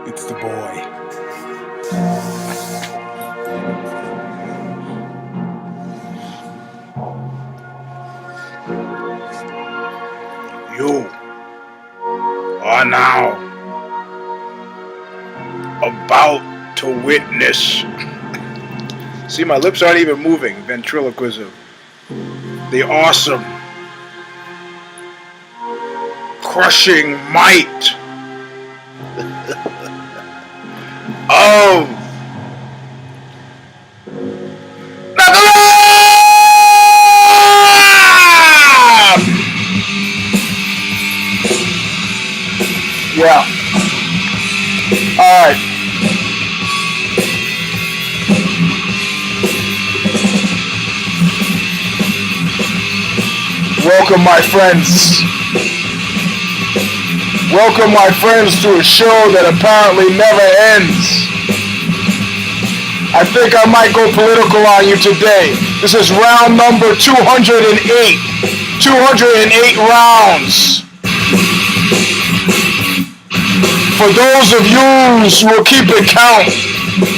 It's the boy. You are now about to witness. See, my lips aren't even moving. Ventriloquism. The awesome, crushing might of Knuckle Up! Yeah. Alright. Welcome, my friends. Welcome, my friends, to a show that apparently never ends. I think I might go political on you today. This is round number 208. 208 rounds. For those of you who will keep it count,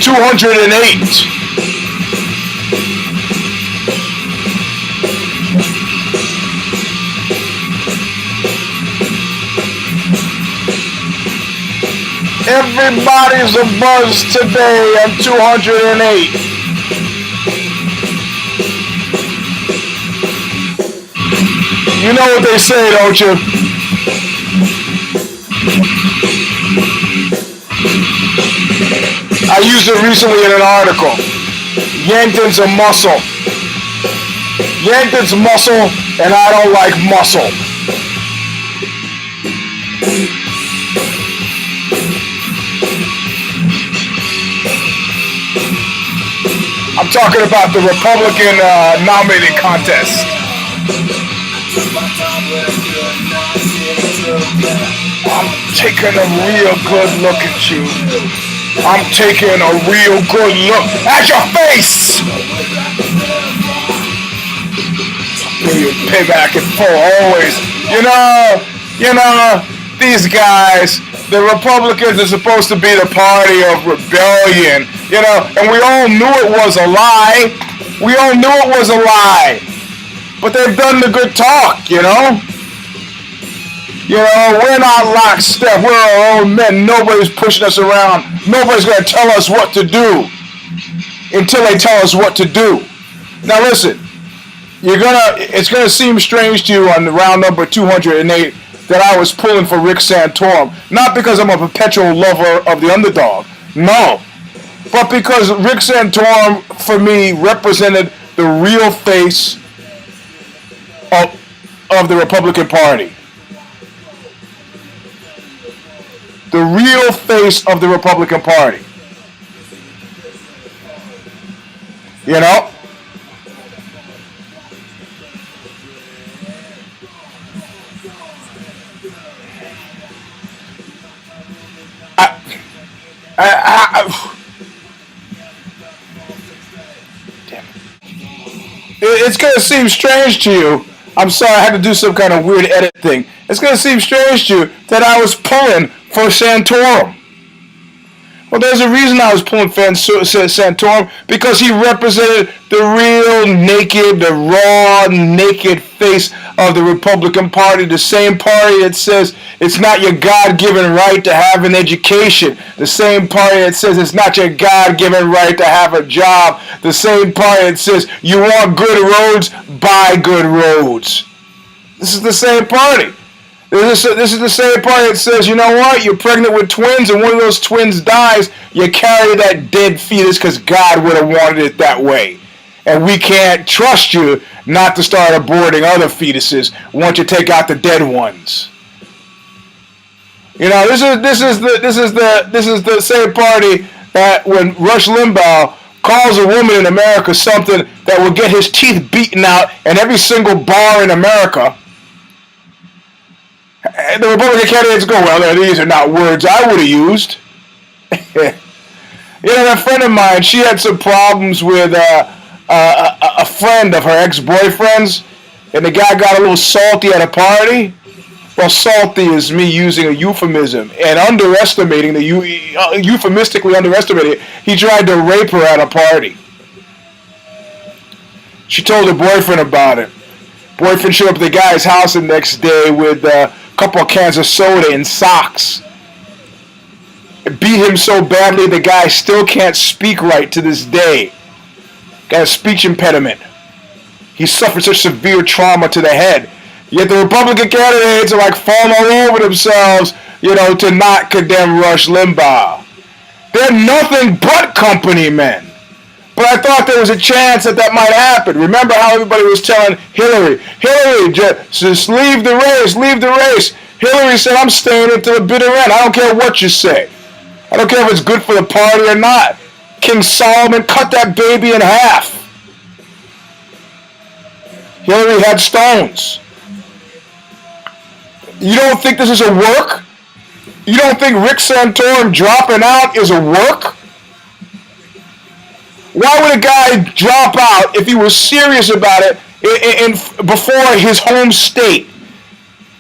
208. Everybody's abuzz today on 208. You know what they say, don't you? I used it recently in an article. Yankton's a muscle. Yankton's muscle, and I don't like muscle. I'm talking about the Republican nominating contest. I'm taking a real good look at you. I'm taking a real good look at your face. You pay back and forth always. You know, these guys, the Republicans are supposed to be the party of rebellion. And we all knew it was a lie. We all knew it was a lie. But they've done the good talk, we're not lockstep. We're our own men. Nobody's pushing us around. Nobody's going to tell us what to do until they tell us what to do. Now listen, it's going to seem strange to you on round number 208 that I was pulling for Rick Santorum. Not because I'm a perpetual lover of the underdog. No. But because Rick Santorum, for me, represented the real face of the Republican Party. The real face of the Republican Party. It's going to seem strange to you. I'm sorry, I had to do some kind of weird edit thing. It's going to seem strange to you that I was pulling for Santorum. Well, there's a reason I was pulling for Santorum, because he represented the real naked, the raw, naked face of the Republican Party, the same party that says it's not your God-given right to have an education, the same party that says it's not your God-given right to have a job, the same party that says you want good roads, buy good roads. This is the same party. This is the same party that says, you know what, you're pregnant with twins and one of those twins dies, you carry that dead fetus because God would have wanted it that way. And we can't trust you not to start aborting other fetuses once you take out the dead ones. This is the same party that when Rush Limbaugh calls a woman in America something that will get his teeth beaten out in every single bar in America, the Republican candidates go, well, these are not words I would have used. A friend of mine, she had some problems with a friend of her ex-boyfriend's, and the guy got a little salty at a party. Well, salty is me using a euphemism and underestimating euphemistically underestimating it. He tried to rape her at a party. She told her boyfriend about it. Boyfriend showed up at the guy's house the next day with a couple of cans of soda and socks. It beat him so badly the guy still can't speak right to this day. Got a speech impediment. He suffered such severe trauma to the head. Yet the Republican candidates are like falling all over themselves, to not condemn Rush Limbaugh. They're nothing but company men. But I thought there was a chance that might happen. Remember how everybody was telling Hillary, just leave the race. Hillary said, I'm staying until the bitter end. I don't care what you say. I don't care if it's good for the party or not. King Solomon cut that baby in half. Hillary had stones. You don't think this is a work? You don't think Rick Santorum dropping out is a work? Why would a guy drop out if he was serious about it before his home state?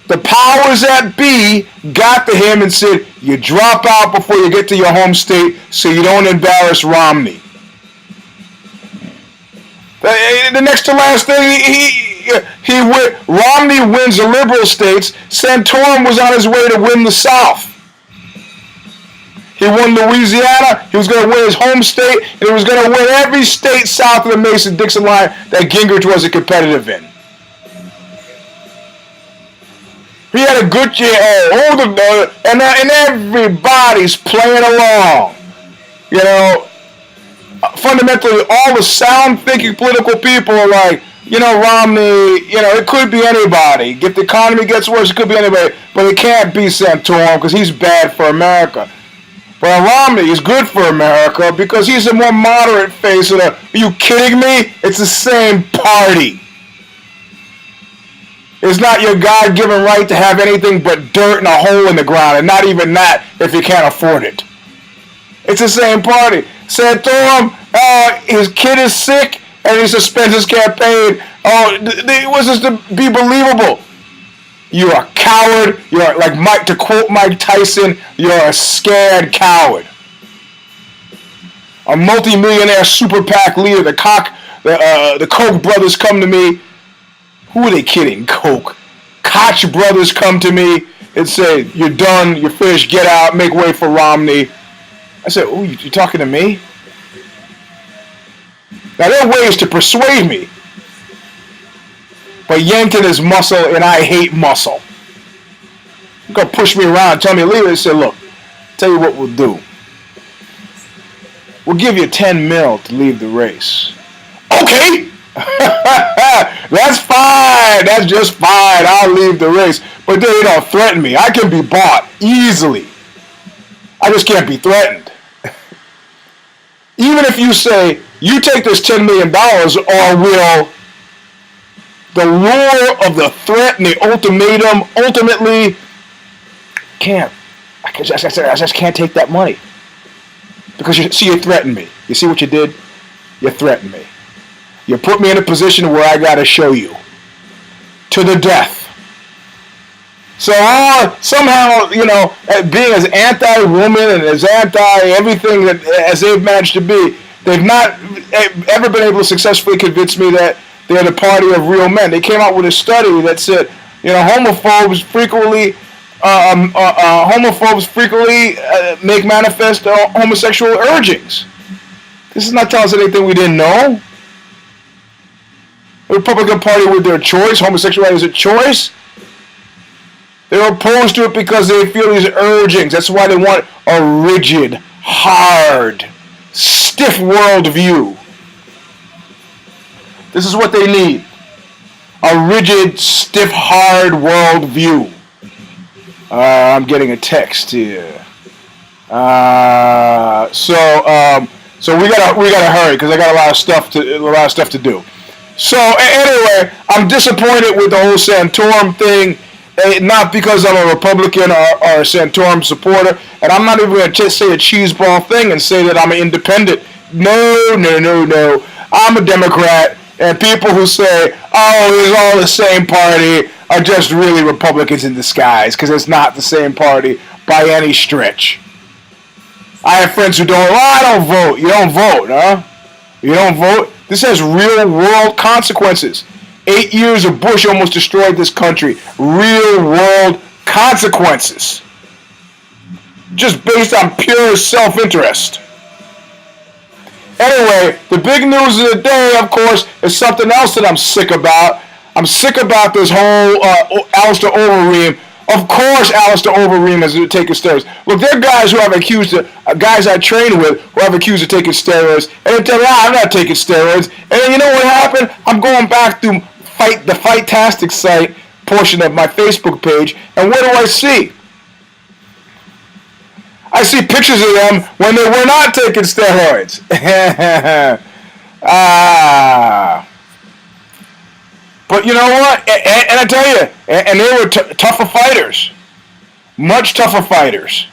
The powers that be got to him and said, you drop out before you get to your home state so you don't embarrass Romney. The next to last thing, Romney wins the liberal states. Santorum was on his way to win the South. He won Louisiana. He was going to win his home state, and he was going to win every state south of the Mason-Dixon line that Gingrich wasn't competitive in. He had a good year, and everybody's playing along. Fundamentally, all the sound-thinking political people are like, Romney, it could be anybody. If the economy gets worse, it could be anybody. But it can't be Santorum because he's bad for America. But Romney is good for America because he's a more moderate face of the, are you kidding me? It's the same party. It's not your God-given right to have anything but dirt and a hole in the ground, and not even that if you can't afford it. It's the same party. Santorum, his kid is sick, and he suspends his campaign. Was this to be believable? You're a coward. You're like to quote Mike Tyson, you're a scared coward. A multi-millionaire super PAC leader, the Koch brothers come to me. Who are they kidding? Koch brothers come to me and say, you're done, you're finished, get out, make way for Romney. I said, oh, you talking to me? Now, there are ways to persuade me. But Yankton is muscle, and I hate muscle. You're going to push me around, tell me to leave. They said, look, tell you what we'll do. We'll give you 10 mil to leave the race. Okay. That's fine. That's just fine. I'll leave the race. But they don't threaten me. I can be bought easily. I just can't be threatened. Even if you say, you take this $10 million or will the lure of the threat and the ultimatum ultimately I just can't take that money. Because you threatened me. You see what you did? You threatened me. You put me in a position where I got to show you. To the death. So somehow, being as anti-woman and as anti-everything as they've managed to be, they've not ever been able to successfully convince me that they're the party of real men. They came out with a study that said, homophobes frequently make manifest homosexual urgings. This is not telling us anything we didn't know. The Republican Party with their choice, homosexuality is a choice. They're opposed to it because they feel these urgings. That's why they want a rigid, hard, stiff worldview. This is what they need. A rigid, stiff, hard worldview. I'm getting a text here. So we gotta hurry because I got a lot of stuff to do. So anyway, I'm disappointed with the whole Santorum thing. Not because I'm a Republican or a Santorum supporter, and I'm not even going to say a cheeseball thing and say that I'm an independent. No. I'm a Democrat, And people who say, oh, it's all the same party are just really Republicans in disguise because it's not the same party by any stretch. I have friends who don't, I don't vote. You don't vote, huh? You don't vote? This has real world consequences. 8 years of Bush almost destroyed this country. Real world consequences. Just based on pure self-interest. Anyway, the big news of the day, of course, is something else that I'm sick about. I'm sick about this whole ALISTAIR OVEREEM. Of course, ALISTAIR OVEREEM is taking steroids. Look, there are guys who have accused, guys I train with, who have accused of taking steroids, and they tell me, I'm not taking steroids. And then you know what happened? I'm going back through the Fightastic site portion of my Facebook page, and what do I see? I see pictures of them when they were not taking steroids. But you know what? And I tell you, and they were tougher fighters. Much tougher fighters.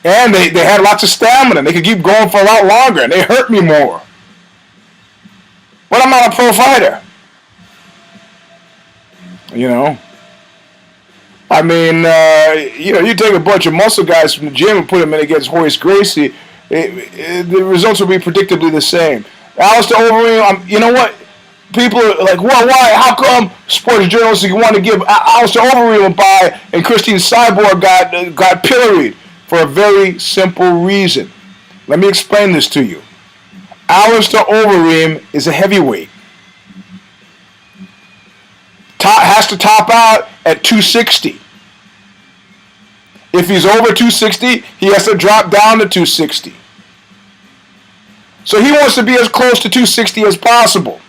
And they had lots of stamina. They could keep going for a lot longer, and they hurt me more. But I'm not a pro fighter. You know? I mean, you take a bunch of muscle guys from the gym and put them in against Horace Gracie, the results will be predictably the same. ALISTAIR OVEREEM, you know what? People are like, well, why? How come sports journalists want to give ALISTAIR OVEREEM a bye and Christine Cyborg got pilloried? For a very simple reason. Let me explain this to you. ALISTAIR OVEREEM is a heavyweight. Has to top out at 260. If he's over 260, he has to drop down to 260. So he wants to be as close to 260 as possible.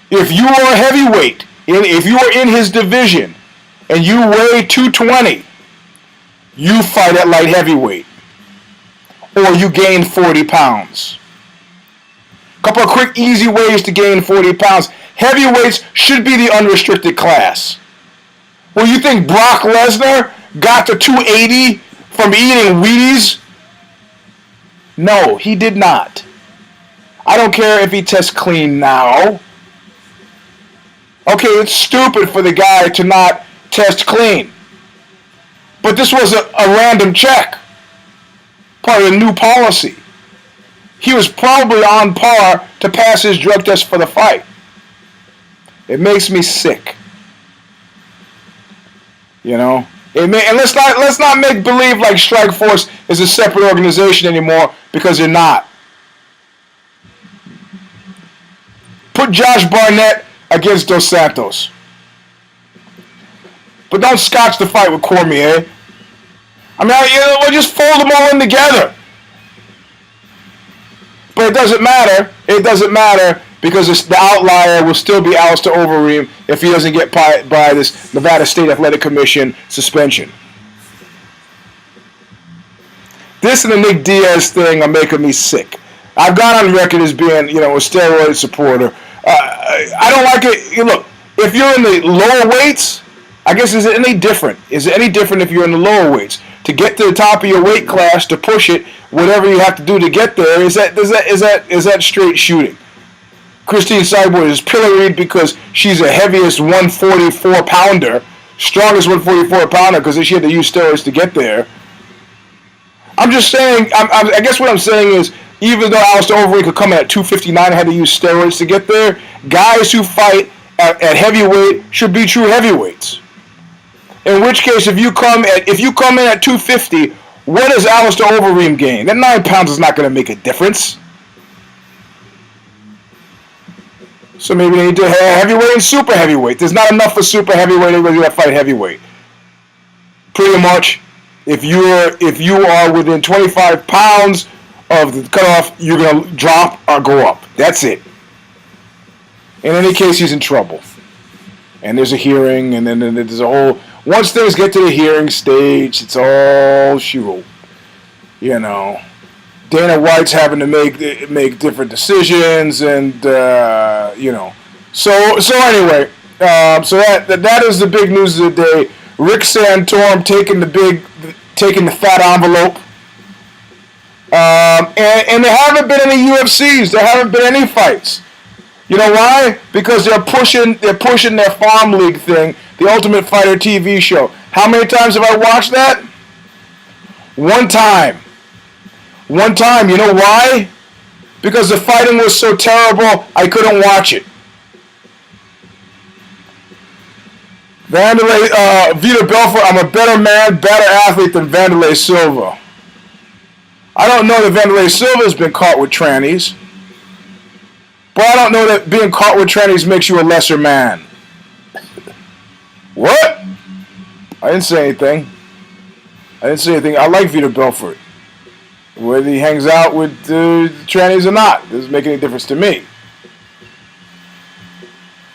If you are a heavyweight, if you are in his division, and you weigh 220, you fight at light heavyweight. Or you gain 40 pounds. A couple of quick, easy ways to gain 40 pounds. Heavyweights should be the unrestricted class. Well, you think Brock Lesnar got to 280 from eating Wheaties? No, he did not. I don't care if he tests clean now. Okay, it's stupid for the guy to not test clean. But this was a random check. Part of the new policy. He was probably on par to pass his drug test for the fight. It makes me sick. You know? And let's not make believe like Strikeforce is a separate organization anymore, because they're not. Put Josh Barnett against Dos Santos. But don't scotch the fight with Cormier. I mean, we'll just fold them all in together. But it doesn't matter. It doesn't matter, because the outlier will still be ALISTAIR OVEREEM if he doesn't get by this Nevada State Athletic Commission suspension. This and the Nick Diaz thing are making me sick. I've gone on record as being, a steroid supporter. I don't like it. Look, if you're in the lower weights, I guess is it any different? Is it any different if you're in the lower weights? To get to the top of your weight class, to push it, whatever you have to do to get there, is that straight shooting? Christine Cyborg is pilloried because she's the heaviest 144 pounder, strongest 144 pounder, because she had to use steroids to get there. I'm just saying, I guess what I'm saying is, even though ALISTAIR OVEREEM could come in at 259 and had to use steroids to get there, guys who fight at heavyweight should be true heavyweights. In which case, if you come in at 250, what does ALISTAIR OVEREEM gain? That 9 pounds is not going to make a difference. So maybe they need to have heavyweight and super heavyweight. There's not enough for super heavyweight. Everybody's got to fight heavyweight. Pretty much, if you are within 25 pounds of the cutoff, you're going to drop or go up. That's it. In any case, he's in trouble. And there's a hearing, and then there's a whole... Once things get to the hearing stage, it's all she wrote. Dana White's having to make different decisions, and So anyway, so that is the big news of the day. Rick Santorum taking the fat envelope. And there haven't been any UFCs. There haven't been any fights. You know why? Because they're pushing their farm league thing, the Ultimate Fighter TV show. How many times have I watched that? One time. One time. You know why? Because the fighting was so terrible, I couldn't watch it. Vitor Belfort, I'm a better man, better athlete than Vanderlei Silva. I don't know that Vanderlei Silva's been caught with trannies. But I don't know that being caught with trannies makes you a lesser man. What? I didn't say anything. I like Vitor Belfort. Whether he hangs out with trannies or not doesn't make any difference to me.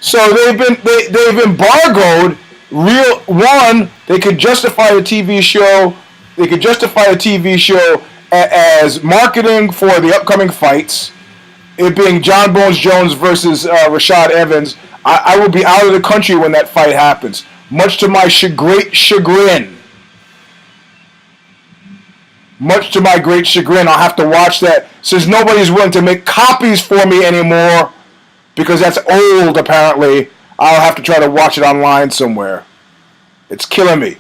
So they've embargoed they could justify a TV show. They could justify a TV show as marketing for the upcoming fights. It being John Bones Jones versus Rashad Evans. I will be out of the country when that fight happens, much to my great chagrin. Much to my great chagrin, I'll have to watch that since nobody's willing to make copies for me anymore because that's old apparently. I'll have to try to watch it online somewhere. It's killing me.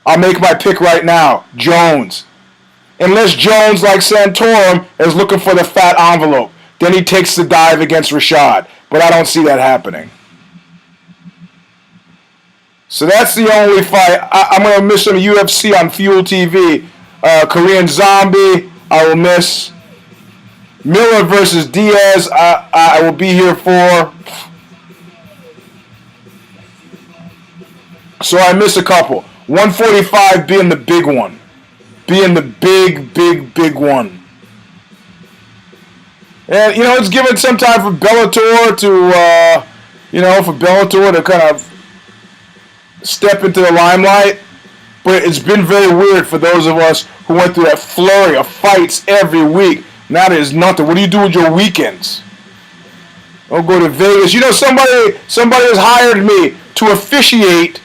I'll make my pick right now. Jones. Unless Jones, like Santorum, is looking for the fat envelope. Then he takes the dive against Rashad. But I don't see that happening. So that's the only fight. I'm going to miss some UFC on Fuel TV. Korean Zombie, I will miss. Miller versus Diaz, I will be here for. So I miss a couple. 145 being the big one. Being the big one. And, it's given some time for Bellator to kind of step into the limelight. But it's been very weird for those of us who went through that flurry of fights every week. Now there's nothing. What do you do with your weekends? I'll go to Vegas. Somebody has hired me to officiate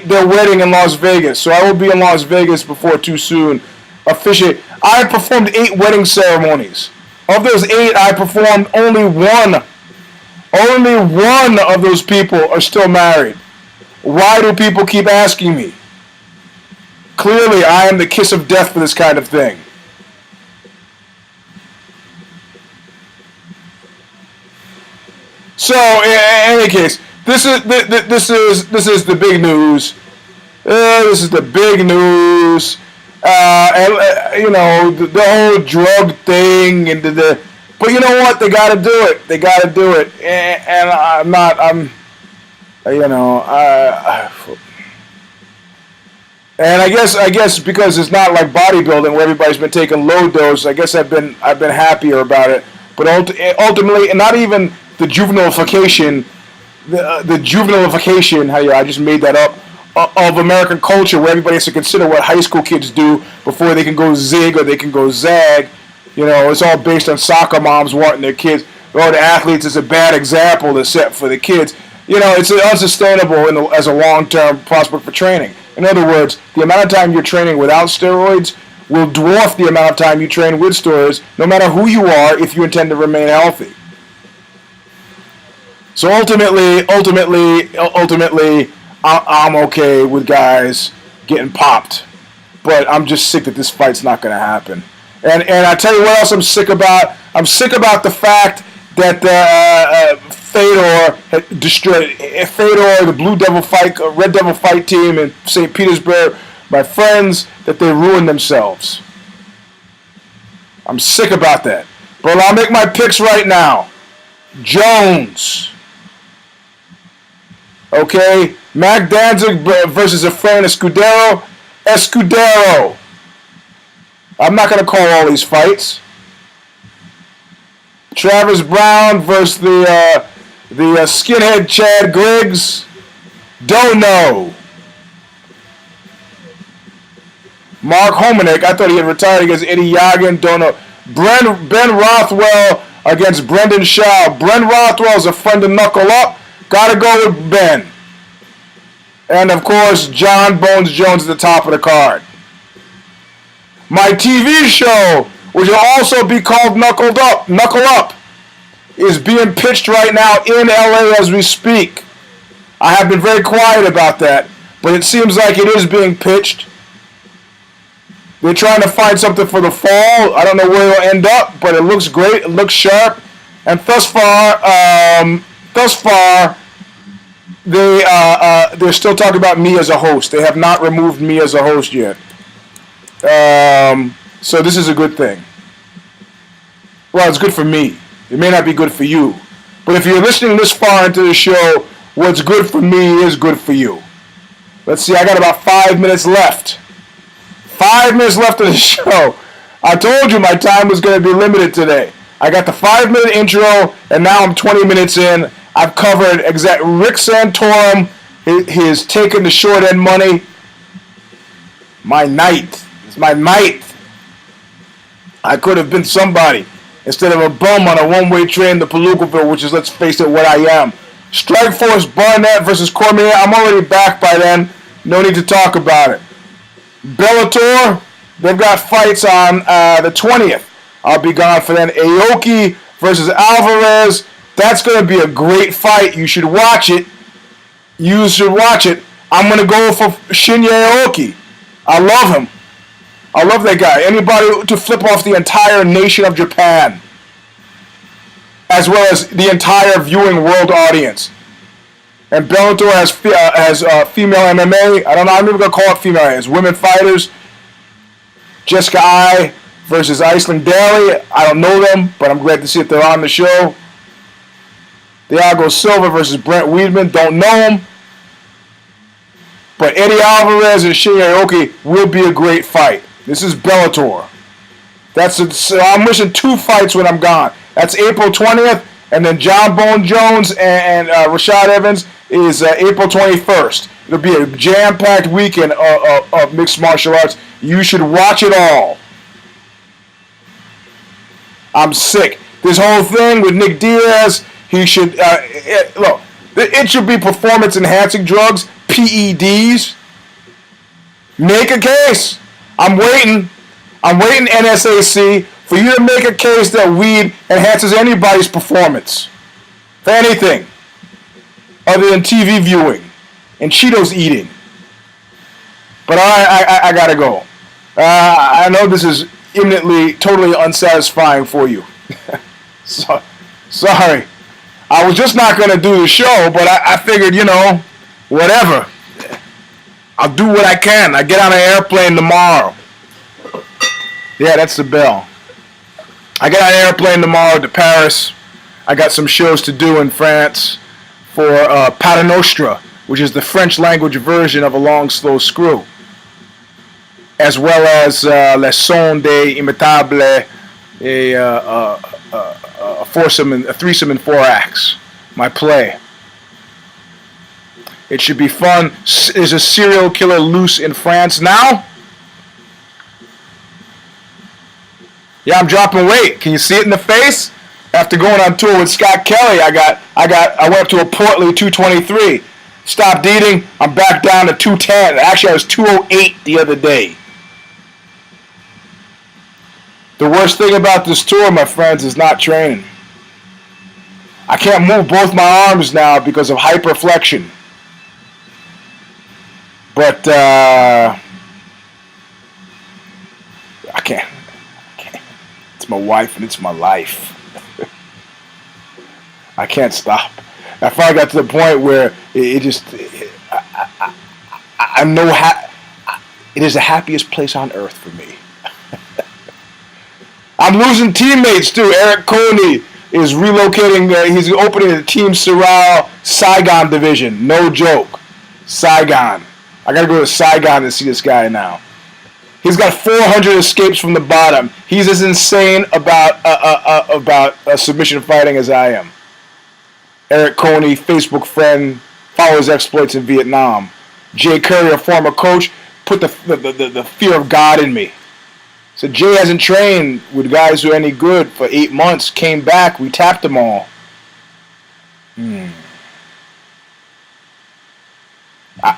their wedding in Las Vegas. So I will be in Las Vegas before too soon. Officiate. I performed 8 wedding ceremonies. Of those 8, I performed only one. Only one of those people are still married. Why do people keep asking me? Clearly, I am the kiss of death for this kind of thing. So, in any case, this is the big news. This is the big news. The whole drug thing and but you know what? They got to do it. And and I guess because it's not like bodybuilding where everybody's been taking low dose. I guess I've been happier about it. But ultimately, and not even the juvenilification, the juvenilification. I just made that up. Of American culture, where everybody has to consider what high school kids do before they can go zig or they can go zag. It's all based on soccer moms wanting their kids. The athletes is a bad example to set for the kids. It's unsustainable as a long-term prospect for training. In other words, the amount of time you're training without steroids will dwarf the amount of time you train with steroids, no matter who you are, if you intend to remain healthy. So ultimately, I'm okay with guys getting popped, but I'm just sick that this fight's not going to happen. And I tell you what else I'm sick about. I'm sick about the fact that Fedor had destroyed Fedor, the Red Devil fight team in St. Petersburg. My friends, that they ruined themselves. I'm sick about that. But I'll make my picks right now. Jones. Okay, Mac Danzig versus Efrain Escudero. I'm not going to call all these fights. Travis Brown versus the skinhead Chad Griggs. Don't know. Mark Hominick, I thought he had retired against Eddie Yagan. Don't know. Ben Rothwell against Brendan Shaw. Ben Rothwell's a friend of Knuckle Up. Gotta go with Ben. And of course, John Bones Jones at the top of the card. My TV show which will also be called Knuckle Up, is being pitched right now in LA as we speak. I have been very quiet about that, but it seems like it is being pitched. They're trying to find something for the fall. I don't know where it'll end up, but it looks great. It looks sharp. And thus far, they're still talking about me as a host. They have not removed me as a host yet. So this is a good thing. Well, it's good for me. It may not be good for you. But if you're listening this far into the show, what's good for me is good for you. Let's see, I got about 5 minutes left. 5 minutes left of the show. I told you my time was going to be limited today. I got the 5-minute intro, and now I'm 20 minutes in. I've covered Rick Santorum, his taking the short end money. My night. It's my night. I could have been somebody instead of a bum on a one-way train to Palookaville, which is, let's face it, what I am. Strikeforce Barnett versus Cormier. I'm already back by then. No need to talk about it. Bellator, they've got fights on the 20th. I'll be gone for then. Aoki versus Alvarez. That's going to be a great fight. You should watch it. You should watch it. I'm going to go for Shinya Aoki. I love him. I love that guy. Anybody to flip off the entire nation of Japan, as well as the entire viewing world audience. And Bellator has female MMA. I don't know. I'm never going to call it female. It's women fighters. Jessica I versus Iceland Daly. I don't know them, but I'm glad to see if they're on the show. Thiago Silva versus Brent Weidman. Don't know him. But Eddie Alvarez and Shinya Aoki will be a great fight. This is Bellator. I'm missing 2 fights when I'm gone. That's April 20th, and then John Bone Jones and Rashad Evans is April 21st. It'll be a jam-packed weekend of mixed martial arts. You should watch it all. I'm sick. This whole thing with Nick Diaz, he should look. It should be performance-enhancing drugs, PEDs. Make a case. I'm waiting, NSAC, for you to make a case that weed enhances anybody's performance. For anything. Other than TV viewing and Cheetos eating. But I gotta go. I know this is imminently, totally unsatisfying for you. So, sorry. I was just not going to do the show, but I figured, whatever. I'll do what I can. I get on an airplane tomorrow. Yeah, that's the bell. I get on an airplane tomorrow to Paris. I got some shows to do in France for Paternostre, which is the French language version of A Long Slow Screw, as well as Les Sons des Imitables, a threesome in 4 acts, my play. It should be fun. Is a serial killer loose in France now? Yeah, I'm dropping weight. Can you see it in the face? After going on tour with Scott Kelly, I went up to a portly 223. Stopped eating. I'm back down to 210. Actually, I was 208 the other day. The worst thing about this tour, my friends, is not training. I can't move both my arms now because of hyperflexion. But I can't. It's my wife and it's my life. I can't stop. I finally got to the point where it is the happiest place on earth for me. I'm losing teammates too. Eric Coney is relocating. He's opening the Team Sorrel Saigon division. No joke. Saigon. I gotta go to Saigon to see this guy now. He's got 400 escapes from the bottom. He's as insane about submission fighting as I am. Eric Coney, Facebook friend, follow his exploits in Vietnam. Jay Curry, a former coach, put the fear of God in me. So Jay hasn't trained with guys who are any good for 8 months. Came back, we tapped them all.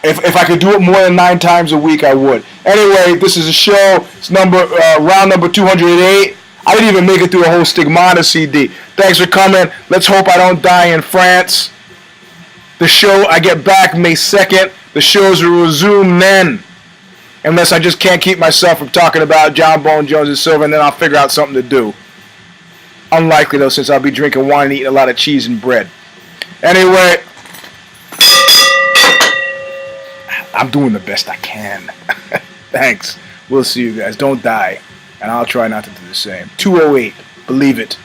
If I could do it more than 9 times a week, I would. Anyway, this is a show. It's round number 208. I didn't even make it through a whole Stigmata CD. Thanks for coming. Let's hope I don't die in France. The show, I get back May 2nd. The shows will resume then. Unless I just can't keep myself from talking about John Bone Jones and Silver, and then I'll figure out something to do. Unlikely, though, since I'll be drinking wine and eating a lot of cheese and bread. Anyway, I'm doing the best I can. Thanks. We'll see you guys. Don't die. And I'll try not to do the same. 208. Believe it.